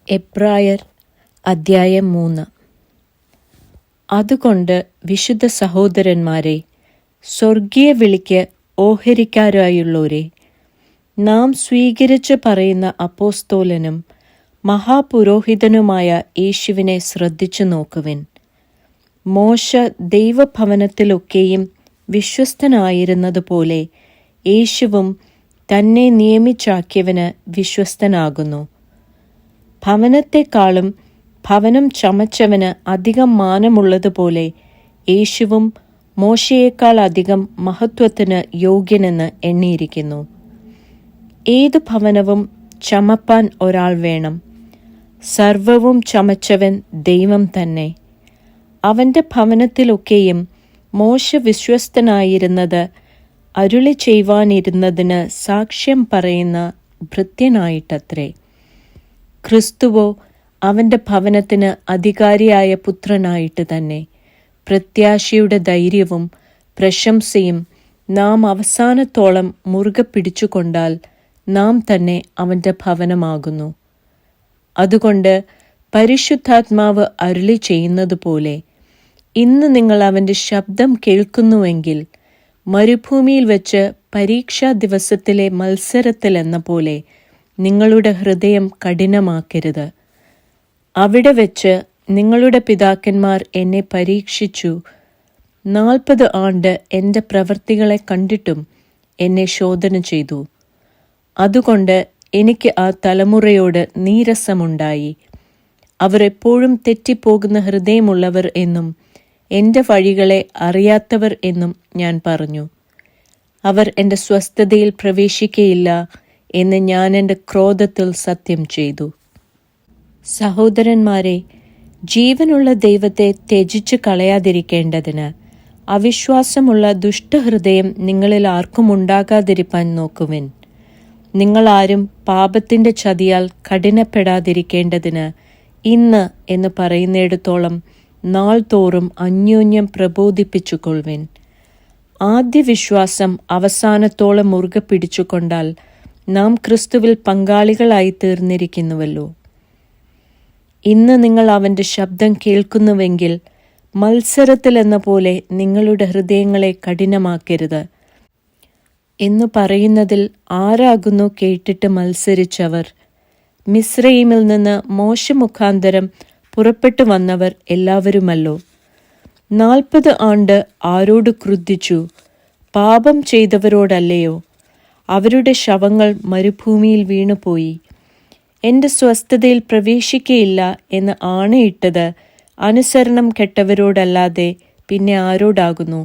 എബ്രായർ അദ്ധ്യായം 3. അതുകൊണ്ട് വിശുദ്ധ സഹോദരന്മാരെ, സ്വർഗീയ വിളിക്ക് ഓഹരിക്കാരായുള്ളോരെ, നാം സ്വീകരിച്ച് പറയുന്ന അപ്പോസ്തോലനും മഹാപുരോഹിതനുമായ യേശുവിനെ ശ്രദ്ധിച്ചു നോക്കുവിൻ. മോശ ദൈവഭവനത്തിലൊക്കെയും വിശ്വസ്തനായിരുന്നതുപോലെ യേശുവും തന്നെ നിയമിച്ചാക്കിയവന് വിശ്വസ്തനാകുന്നു. ഭവനത്തെക്കാളും ഭവനം ചമച്ചവന് അധികം മാനമുള്ളതുപോലെ യേശുവും മോശയേക്കാൾ അധികം മഹത്വത്തിന് യോഗ്യനെന്ന് എണ്ണിയിരിക്കുന്നു. ഏതു ഭവനവും ചമപ്പാൻ ഒരാൾ വേണം. സർവവും ചമച്ചവൻ ദൈവം തന്നെ. അവന്റെ ഭവനത്തിലൊക്കെയും മോശ വിശ്വസ്തനായിരുന്നത് അരുളി ചെയ്യുവാനിരുന്നതിന് സാക്ഷ്യം പറയുന്ന ഭൃത്യനായിട്ടത്രേ. ക്രിസ്തുവോ അവന്റെ ഭവനത്തിന് അധികാരിയായ പുത്രനായിട്ട് തന്നെ. പ്രത്യാശയുടെ ധൈര്യവും പ്രശംസയും നാം അവസാനത്തോളം മുറുകെ പിടിച്ചുകൊണ്ടാൽ നാം തന്നെ അവന്റെ ഭവനമാകുന്നു. അതുകൊണ്ട് പരിശുദ്ധാത്മാവ് അരുളി ചെയ്യുന്നതുപോലെ, ഇന്ന് നിങ്ങൾ അവന്റെ ശബ്ദം കേൾക്കുന്നുവെങ്കിൽ മരുഭൂമിയിൽ വെച്ച് പരീക്ഷാ ദിവസത്തിലെ മത്സരത്തിലെന്ന പോലെ നിങ്ങളുടെ ഹൃദയം കഠിനമാക്കരുത്. അവിടെ വെച്ച് നിങ്ങളുടെ പിതാക്കന്മാർ എന്നെ പരീക്ഷിച്ചു, 40 ആണ്ട് എൻ്റെ പ്രവൃത്തികളെ കണ്ടിട്ടും എന്നെ ശോധന ചെയ്തു. അതുകൊണ്ട് എനിക്ക് ആ തലമുറയോട് നീരസമുണ്ടായി. അവർ എപ്പോഴും തെറ്റിപ്പോകുന്ന ഹൃദയമുള്ളവർ എന്നും എൻ്റെ വഴികളെ അറിയാത്തവർ എന്നും ഞാൻ പറഞ്ഞു. അവർ എൻ്റെ സ്വസ്ഥതയിൽ പ്രവേശിക്കയില്ല എന്ന് ഞാൻ എൻ്റെ ക്രോധത്തിൽ സത്യം ചെയ്തു. സഹോദരന്മാരെ, ജീവനുള്ള ദൈവത്തെ ത്യജിച്ചു കളയാതിരിക്കേണ്ടതിന് അവിശ്വാസമുള്ള ദുഷ്ടഹൃദയം നിങ്ങളിൽ ആർക്കും ഉണ്ടാകാതിരിപ്പാൻ നോക്കുവിൻ. നിങ്ങളാരും പാപത്തിൻ്റെ ചതിയാൽ കഠിനപ്പെടാതിരിക്കേണ്ടതിന് ഇന്ന് എന്ന് പറയുന്നിടത്തോളം നാൾ തോറും അന്യോന്യം പ്രബോധിപ്പിച്ചുകൊള്ളുവിൻ. ആദ്യ വിശ്വാസം അവസാനത്തോളം മുറുകെ പിടിച്ചുകൊണ്ടാൽ നാം ക്രിസ്തുവിൽ പങ്കാളികളായി തീർന്നിരിക്കുന്നുവല്ലോ. ഇന്ന് നിങ്ങൾ അവന്റെ ശബ്ദം കേൾക്കുന്നുവെങ്കിൽ മത്സരത്തിലെന്ന പോലെ നിങ്ങളുടെ ഹൃദയങ്ങളെ കഠിനമാക്കരുത് എന്നു പറയുന്നതിൽ ആരാകുന്നു കേട്ടിട്ട് മത്സരിച്ചവർ? മിസ്രയീമിൽ നിന്ന് മോശ മുഖാന്തരം പുറപ്പെട്ടു വന്നവർ എല്ലാവരുമല്ലോ. 40 ആണ്ട് ആരോട് ക്രുദ്ധിച്ചു? പാപം ചെയ്തവരോടല്ലയോ? അവരുടെ ശവങ്ങൾ മരുഭൂമിയിൽ വീണുപോയി. എൻ്റെ സ്വസ്ഥതയിൽ പ്രവേശിക്കയില്ല എന്ന് ആണയിട്ടത് അനുസരണം കെട്ടവരോടല്ലാതെ പിന്നെ ആരോടാകുന്നു?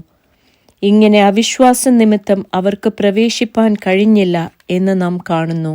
ഇങ്ങനെ അവിശ്വാസം നിമിത്തം അവർക്ക് പ്രവേശിപ്പാൻ കഴിഞ്ഞില്ല എന്ന് നാം കാണുന്നു.